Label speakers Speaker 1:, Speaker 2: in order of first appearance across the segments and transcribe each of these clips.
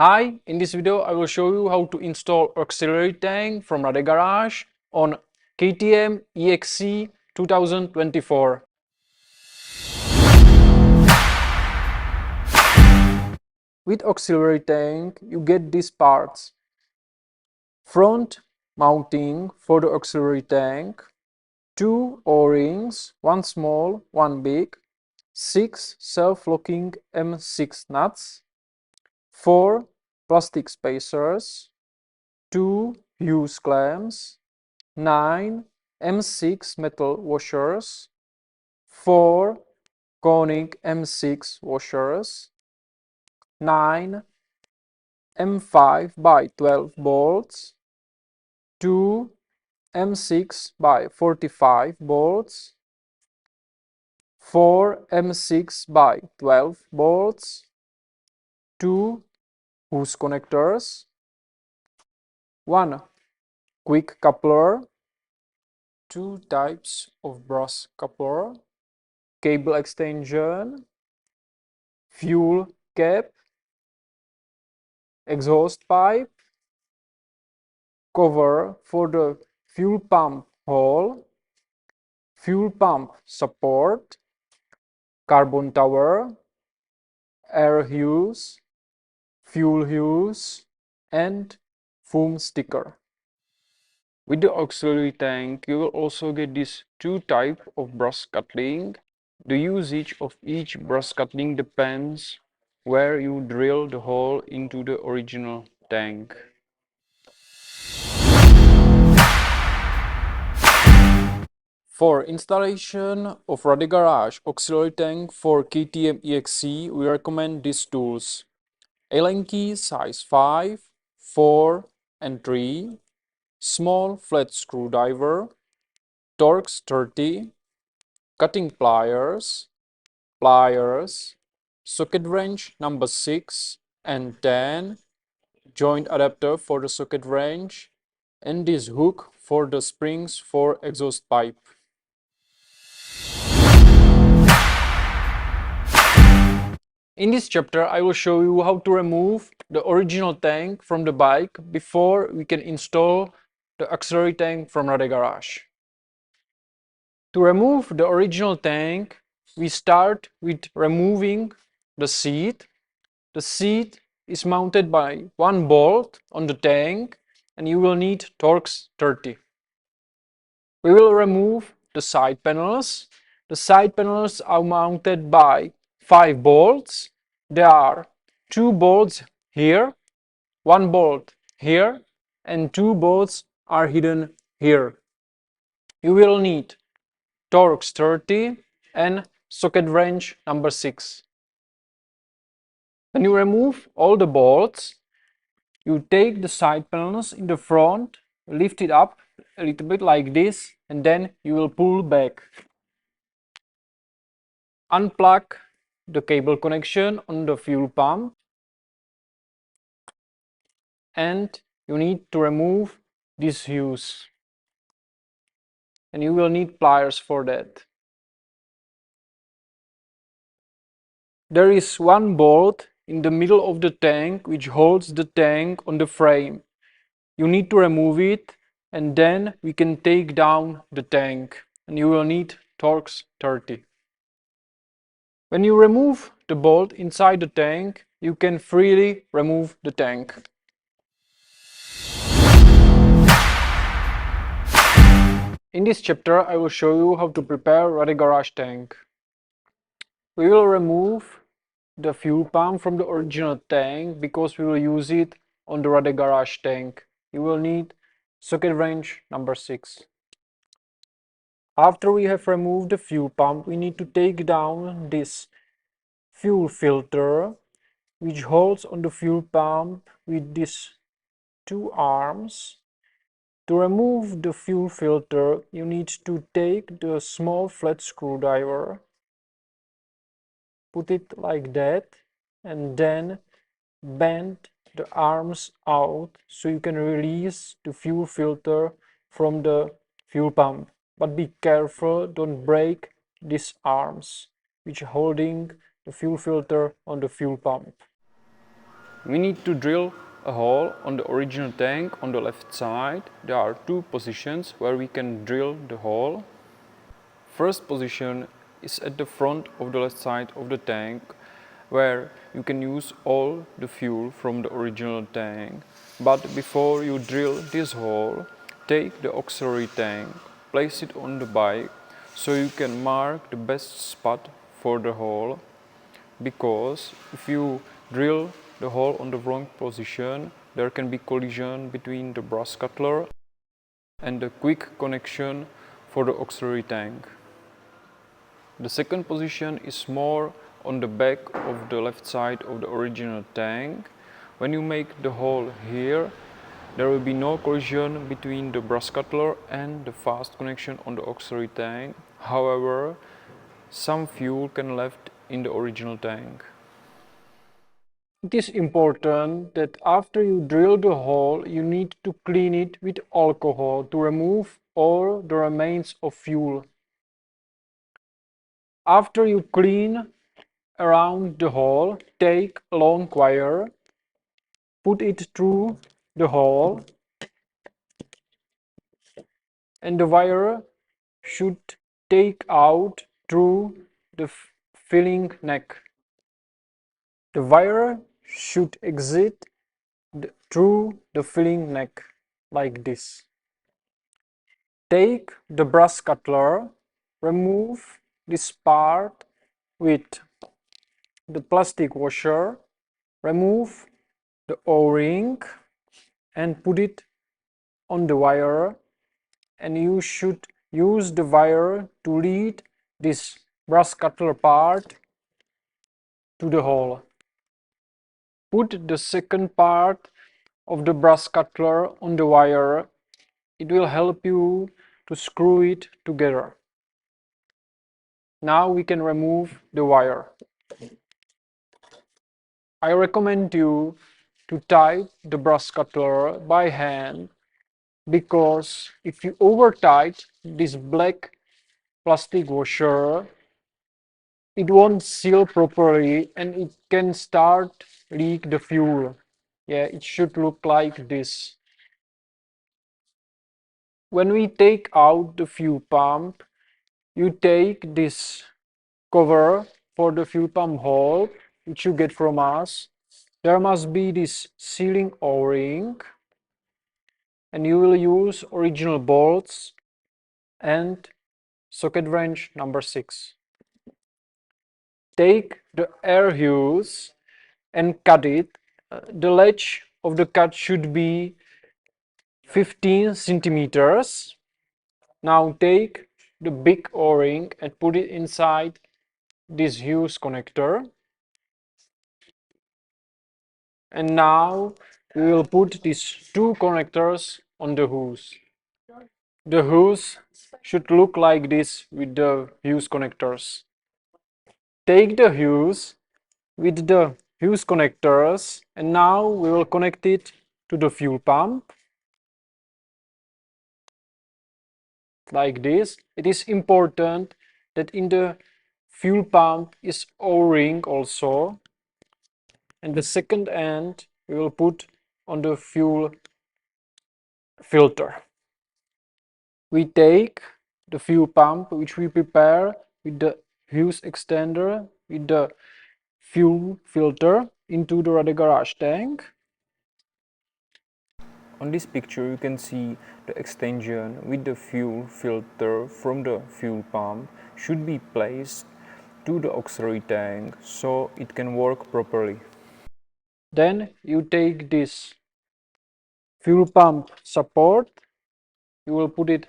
Speaker 1: Hi, in this video I will show you how to install auxiliary tank from RADE Garage on KTM EXC 2024. With auxiliary tank you get these parts: front mounting for the auxiliary tank, 2 O-rings, 1 small, 1 big, 6 self-locking M6 nuts, 4 plastic spacers, 2 hose clamps, 9 M6 metal washers, 4 conic M6 washers, 9 M5 by 12 bolts, 2 M6 by 45 bolts, 4 M6 by 12 bolts, 2 hose connectors, 1 quick coupler, 2 types of brass coupler, cable extension, fuel cap, exhaust pipe, cover for the fuel pump hole, fuel pump support, carbon tower, air hose, fuel hose, and foam sticker. With the auxiliary tank, you will also get these 2 types of brass cutting. The usage of each brass cutting depends where you drill the hole into the original tank. For installation of RADE Garage auxiliary tank for KTM EXC, we recommend these tools: Allen key size 5, 4 and 3, small flat screwdriver, Torx 30, cutting pliers, socket wrench number 6 and 10, joint adapter for the socket wrench, and this hook for the springs for exhaust pipe. In this chapter, I will show you how to remove the original tank from the bike before we can install the auxiliary tank from RADE Garage. To remove the original tank, we start with removing the seat. The seat is mounted by 1 bolt on the tank and you will need Torx 30. We will remove the side panels. The side panels are mounted by 5 bolts. There are 2 bolts here, 1 bolt here, and 2 bolts are hidden here. You will need Torx 30 and socket wrench number 6. When you remove all the bolts, you take the side panels in the front, lift it up a little bit like this, and then you will pull back. Unplug the cable connection on the fuel pump, and you need to remove this hose, and you will need pliers for that. There is 1 bolt in the middle of the tank which holds the tank on the frame. You need to remove it, and then we can take down the tank, and you will need Torx 30. When you remove the bolt inside the tank, you can freely remove the tank. In this chapter, I will show you how to prepare RADE Garage tank. We will remove the fuel pump from the original tank because we will use it on the RADE Garage tank. You will need socket wrench number 6. After we have removed the fuel pump, we need to take down this fuel filter which holds on the fuel pump with these 2 arms. To remove the fuel filter, you need to take the small flat screwdriver, put it like that, and then bend the arms out so you can release the fuel filter from the fuel pump. But be careful, don't break these arms which are holding the fuel filter on the fuel pump. We need to drill a hole on the original tank on the left side. There are two positions where we can drill the hole. First position is at the front of the left side of the tank, where you can use all the fuel from the original tank. But before you drill this hole, take the auxiliary tank, place it on the bike so you can mark the best spot for the hole, because if you drill the hole on the wrong position, there can be collision between the brass cutler and the quick connection for the auxiliary tank. The second position is more on the back of the left side of the original tank. When you make the hole here, there will be no collision between the brass cutler and the fast connection on the auxiliary tank. However, some fuel can left in the original tank. It is important that after you drill the hole, you need to clean it with alcohol to remove all the remains of fuel. After you clean around the hole, take a long wire, put it through the hole, and the wire should take out through the filling neck. The wire should exit through the filling neck like this. Take the brass cutler, remove this part with the plastic washer, remove the O-ring and put it on the wire, and you should use the wire to lead this brass cutler part to the hole. Put the second part of the brass cutler on the wire. It will help you to screw it together. Now we can remove the wire. I recommend you to tie the brass cutler by hand, because if you over tight this black plastic washer, it won't seal properly and it can start leak the fuel. Yeah, it should look like this. When we take out the fuel pump, you take this cover for the fuel pump hole, which you get from us. There must be this sealing O-ring, and you will use original bolts and socket wrench number 6. Take the air hose and cut it. The ledge of the cut should be 15 centimeters. Now take the big O-ring and put it inside this hose connector. And now we will put these two connectors on the hose. The hose should look like this with the hose connectors. Take the hose with the hose connectors, and now we will connect it to the fuel pump like this. It is important that in the fuel pump is O-ring also, and the second end we will put on the fuel filter. We take the fuel pump, which we prepare with the hose extender with the fuel filter, into the RADE garage tank. On this picture you can see the extension with the fuel filter from the fuel pump should be placed to the auxiliary tank so it can work properly. Then you take this fuel pump support, you will put it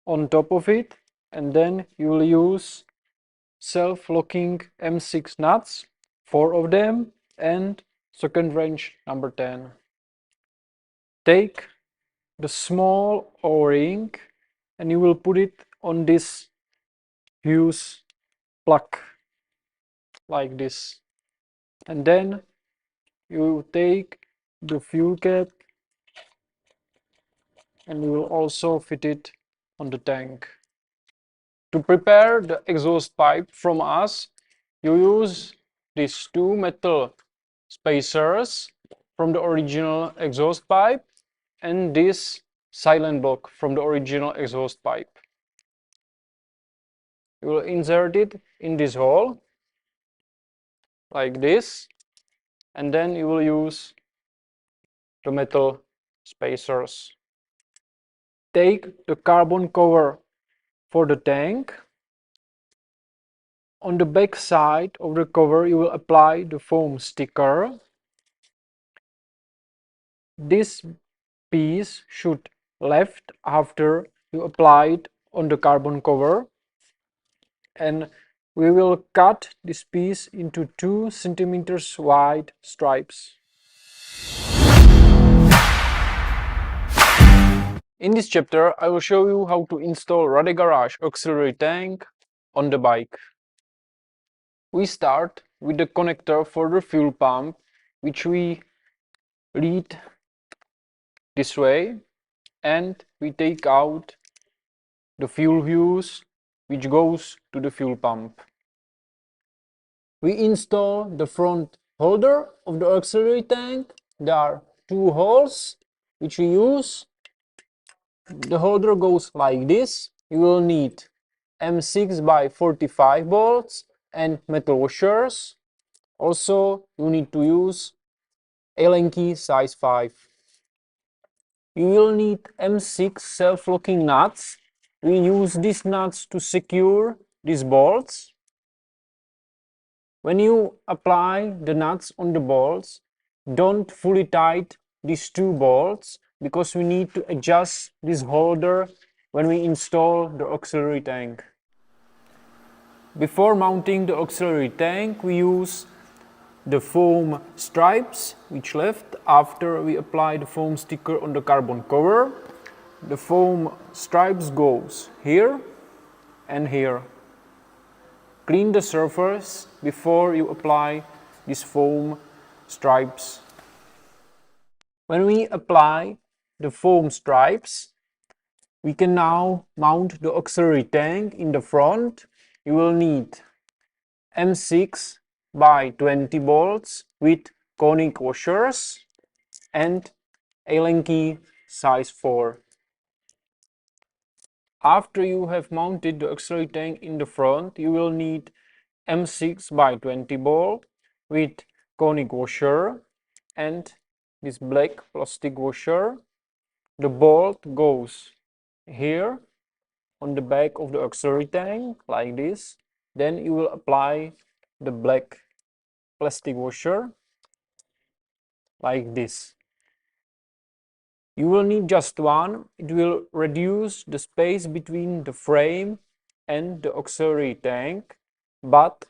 Speaker 1: on top of it, and then you will use self-locking M6 nuts, 4 of them, and socket wrench number 10. Take the small O-ring and you will put it on this hose plug like this, and then you take the fuel cap and you will also fit it on the tank. To prepare the exhaust pipe from us, you use these two metal spacers from the original exhaust pipe and this silent block from the original exhaust pipe. You will insert it in this hole like this, and then you will use the metal spacers. Take the carbon cover for the tank. On the back side of the cover you will apply the foam sticker. This piece should left after you apply it on the carbon cover, and we will cut this piece into 2 centimeters wide stripes. In this chapter I will show you how to install RADE Garage auxiliary tank on the bike. We start with the connector for the fuel pump, which we lead this way, and we take out the fuel hose which goes to the fuel pump. We install the front holder of the auxiliary tank. There are 2 holes which we use. The holder goes like this. You will need M6 by 45 bolts and metal washers. Also, you need to use Allen key size 5. You will need M6 self-locking nuts. We use these nuts to secure these bolts. When you apply the nuts on the bolts, don't fully tight these 2 bolts because we need to adjust this holder when we install the auxiliary tank. Before mounting the auxiliary tank, we use the foam stripes which left after we apply the foam sticker on the carbon cover. The foam stripes goes here and here. Clean the surface before you apply these foam stripes. When we apply the foam stripes, we can now mount the auxiliary tank in the front. You will need M6 by 20 bolts with conic washers and Allen key size 4. After you have mounted the auxiliary tank in the front, you will need M6 by 20 bolt with conic washer and this black plastic washer. The bolt goes here on the back of the auxiliary tank like this. Then you will apply the black plastic washer like this. You will need just one. It will reduce the space between the frame and the auxiliary tank, but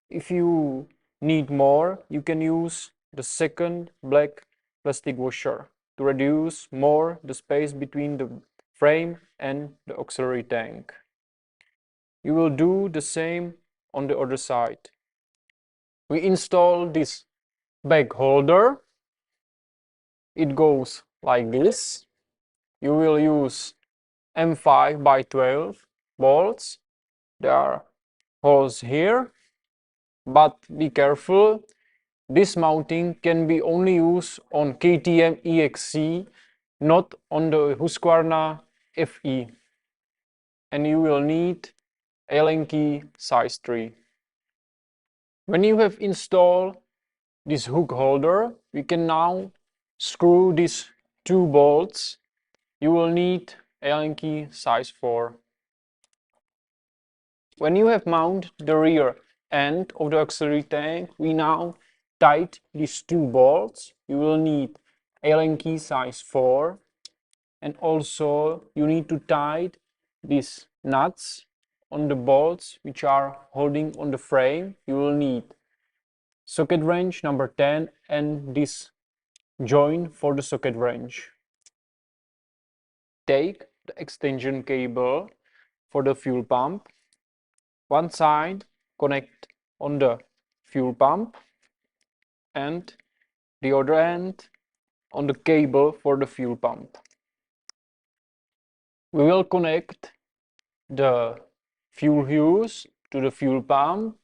Speaker 1: if you need more, you can use the second black plastic washer to reduce more the space between the frame and the auxiliary tank. You will do the same on the other side. We install this bag holder. It goes like this. You will use M5 by 12 bolts. There are holes here, but be careful. This mounting can be only used on KTM EXC, not on the Husqvarna FE. And you will need Allen key size 3. When you have installed this hook holder, we can now screw these 2 bolts. You will need Allen key size 4. When you have mounted the rear end of the auxiliary tank, we now tight these 2 bolts. You will need Allen key size 4, and also you need to tight these nuts on the bolts which are holding on the frame. You will need socket wrench number 10 and this joint for the socket wrench. Take the extension cable for the fuel pump. One side connect on the fuel pump and the other end on the cable for the fuel pump. We will connect the fuel hose to the fuel pump.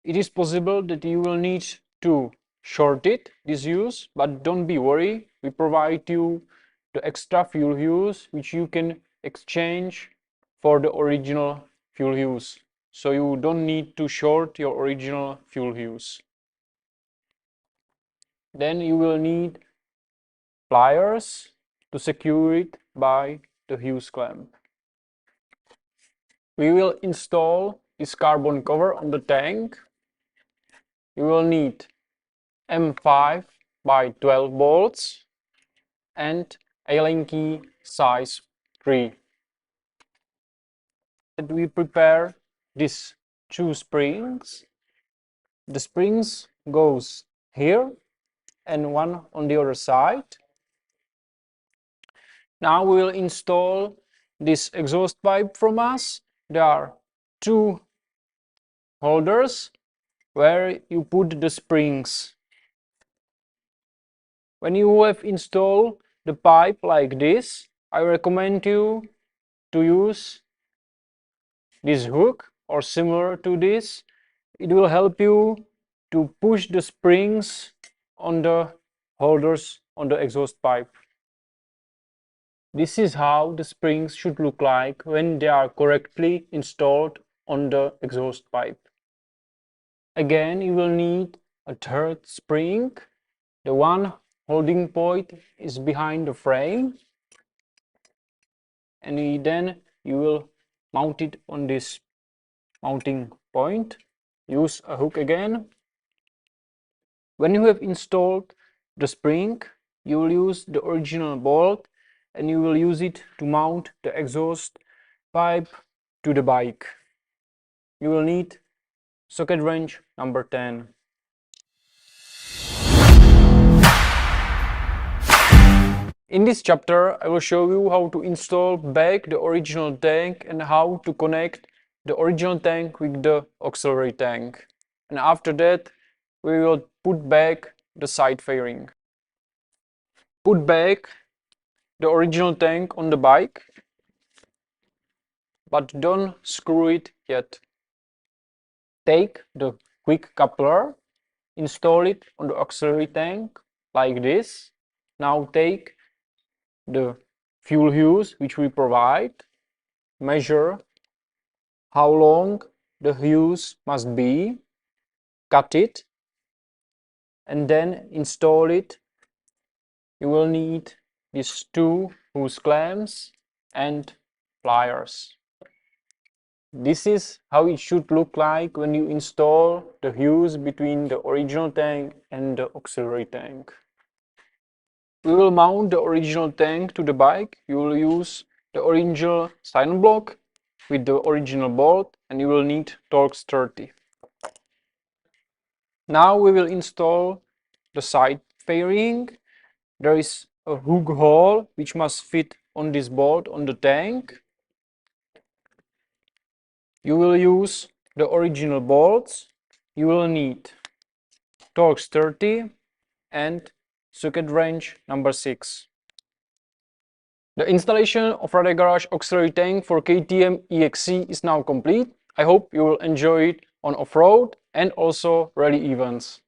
Speaker 1: It is possible that you will need to shorted this use, but don't be worried. We provide you the extra fuel use which you can exchange for the original fuel use. So you don't need to short your original fuel use. Then you will need pliers to secure it by the hose clamp. We will install this carbon cover on the tank. You will need M5 by 12 bolts and Allen key size 3. And we prepare these two springs. The springs goes here and one on the other side. Now we will install this exhaust pipe from us. There are two holders where you put the springs. When you have installed the pipe like this, I recommend you to use this hook or similar to this. It will help you to push the springs on the holders on the exhaust pipe. This is how the springs should look like when they are correctly installed on the exhaust pipe. Again, you will need a third spring. The one holding point is behind the frame, and then you will mount it on this mounting point. Use a hook again. When you have installed the spring, you will use the original bolt and you will use it to mount the exhaust pipe to the bike. You will need socket wrench number 10. In this chapter, I will show you how to install back the original tank and how to connect the original tank with the auxiliary tank. And after that, we will put back the side fairing. Put back the original tank on the bike, but don't screw it yet. Take the quick coupler, install it on the auxiliary tank like this. Now take the fuel hose which we provide, measure how long the hose must be, cut it, and then install it. You will need these two hose clamps and pliers. This is how it should look like when you install the hose between the original tank and the auxiliary tank. We will mount the original tank to the bike. You will use the original silent block with the original bolt and you will need Torx 30. Now we will install the side fairing. There is a hook hole which must fit on this bolt on the tank. You will use the original bolts. You will need Torx 30 and socket wrench number 6. The installation of RADE Garage auxiliary tank for KTM EXC is now complete. I hope you will enjoy it on off-road and also rally events.